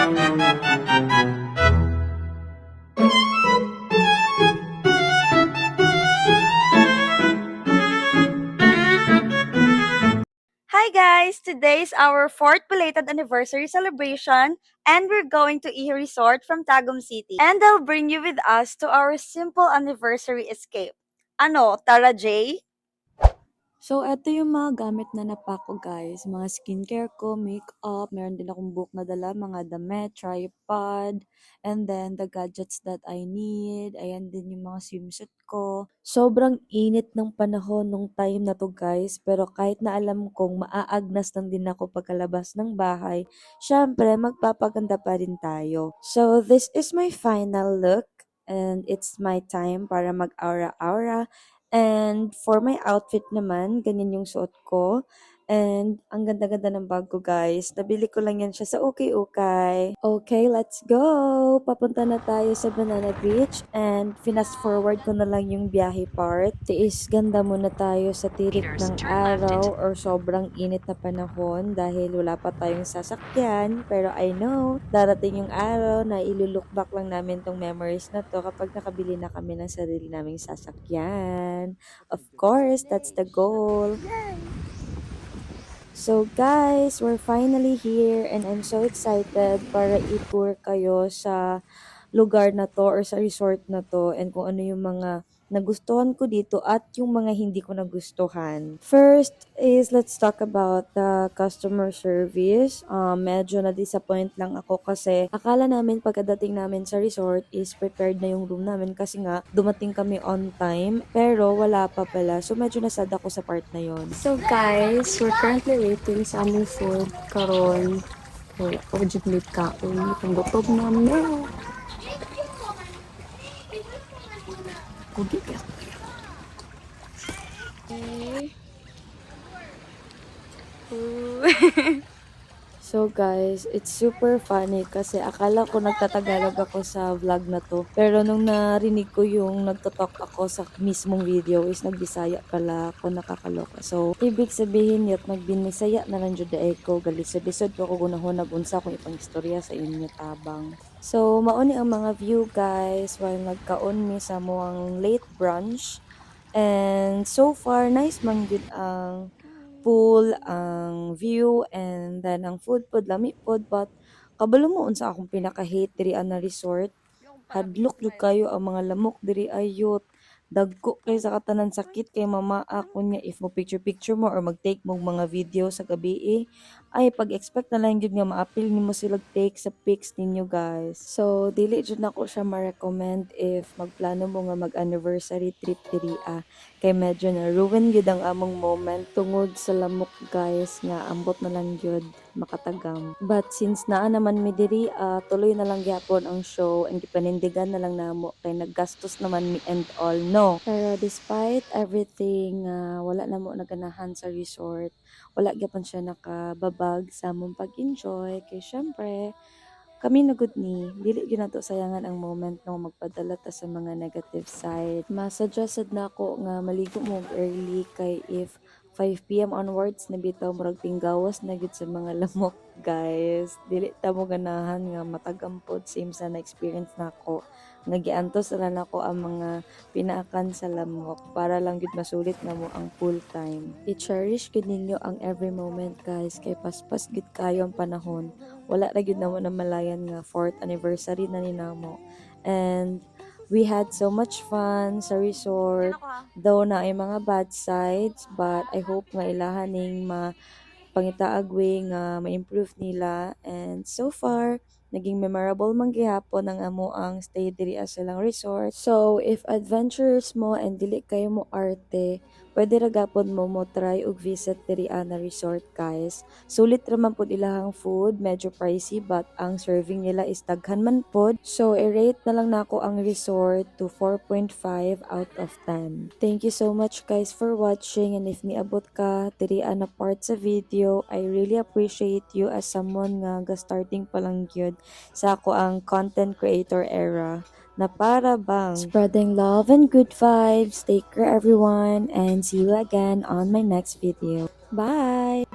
Hi guys! Today is our fourth belated anniversary celebration and we're going to E Resort from Tagum City. And I'll bring you with us to our simple anniversary escape. Ano, Tara J? So, eto yung mga gamit na napack ko guys. Mga skincare ko, makeup, meron din akong book na dala, mga damit, tripod, and then the gadgets that I need. Ayan din yung mga swimsuit ko. Sobrang init ng panahon nung time na to guys, pero kahit na alam kong maaagnas lang din ako pagkalabas ng bahay, syempre magpapaganda pa rin tayo. So, this is my final look. And it's my time para mag-aura-aura. And for my outfit naman, ganyan yung suot ko. And ang ganda-ganda ng bag ko guys. Nabili ko lang yan siya sa Ukay-Ukay. Okay, let's go! Papunta na tayo sa Banana Beach. And fast forward ko na lang yung biyahe part. Tiis ganda muna tayo sa tirik ng araw or sobrang init na panahon dahil wala pa tayong sasakyan. Pero I know, darating yung araw na ilulook back lang namin tong memories na to kapag nakabili na kami ng sarili naming sasakyan. Of course, that's the goal. So guys, we're finally here and I'm so excited para i-tour kayo sa lugar na to or sa resort na to and kung ano yung mga nagustuhan ko dito at yung mga hindi ko nagustuhan. First is let's talk about the customer service. Medyo na-disappoint lang ako kasi akala namin pagkadating namin sa resort is prepared na yung room namin kasi nga dumating kami on time pero wala pa pala. So medyo nasad ako sa part na yon. So guys, we're currently waiting sa aming food karon. Wala pa jud late kaon. Panggutom na me. Kugi ka. So guys, it's super funny kasi akala ko nagtatagalog ako sa vlog na to. Pero nung narinig ko yung nagtotalk ako sa mismong video is nagbisaya pala ako, nakakaloka. So, ibig sabihin yun, magbinisaya na lang jud ko. Galisod-lisod ko ako gunahon unsa kung ipang istorya sa inyo tabang. So, mauni ang mga view guys while nagkaon mi sa muang late brunch. And so far, nice man gyud ang pool, ang view, and then ang food pod, lami pod, but kabalo mo unsa akong pinaka-hate diri ana resort. Hadlok jud kayo ang mga lamok diri ayot. Dagko kay sa katanan sakit kay mama ako niya if mo picture mo or mag-take mo mga video sa gabi ay pag-expect na lang jud nga maapil nimo sila take sa pics ninyo guys. So dili jud nako siya ma-recommend if magplano mo nga mag-anniversary trip diri kay medyo na ruin gyud ang among moment tungod sa lamok guys nga ambot na lang gyud makatagam. But since naa naman mi diri tuloy na lang gyapon ang show and gipanindigan na lang namo kay naggastos naman mi and all no. Pero despite everything wala na mo naganahan sa resort, wala gyapon siya nakababag sa among pag-enjoy kay syempre kami na good ni dili gyud nato sayangan ang moment no magpadala ta sa mga negative side. Masuggested na ako nga maligo mo early kay if 5 p.m. onwards na bitaw murag pinggawas na gyud sa mga lamok guys. Dili ta mo ganahan nga matagampod same sa na experience nako. Nagiantos na nako ang mga pinaakan sa lamok para lang gyud masulit na mo ang full time. I-cherish gid ninyo ang every moment guys kay paspas gid kayo ang panahon. Wala ra gyud namo na malayan nga 4th anniversary na ninamo. And we had so much fun sa resort. Though na ay mga bad sides, but I hope nga ilahan ning pangitaag way nga ma-improve nila. And so far, naging memorable man gihapon ang amo ang stay diri sa silang resort. So, if adventurous mo and dili kayo mo arte, pwede ra gapon mo try og visit diri na resort guys. Sulit ra man pud ilahang food, medyo pricey but ang serving nila is daghan man pod. So i-rate na lang nako ang resort to 4.5 out of 10. Thank you so much guys for watching and if niabot ka diri na part sa video, I really appreciate you as someone nga starting pa lang gyud sa ako ang content creator era na para bang spreading love and good vibes. Take care everyone and see you again on my next video. Bye!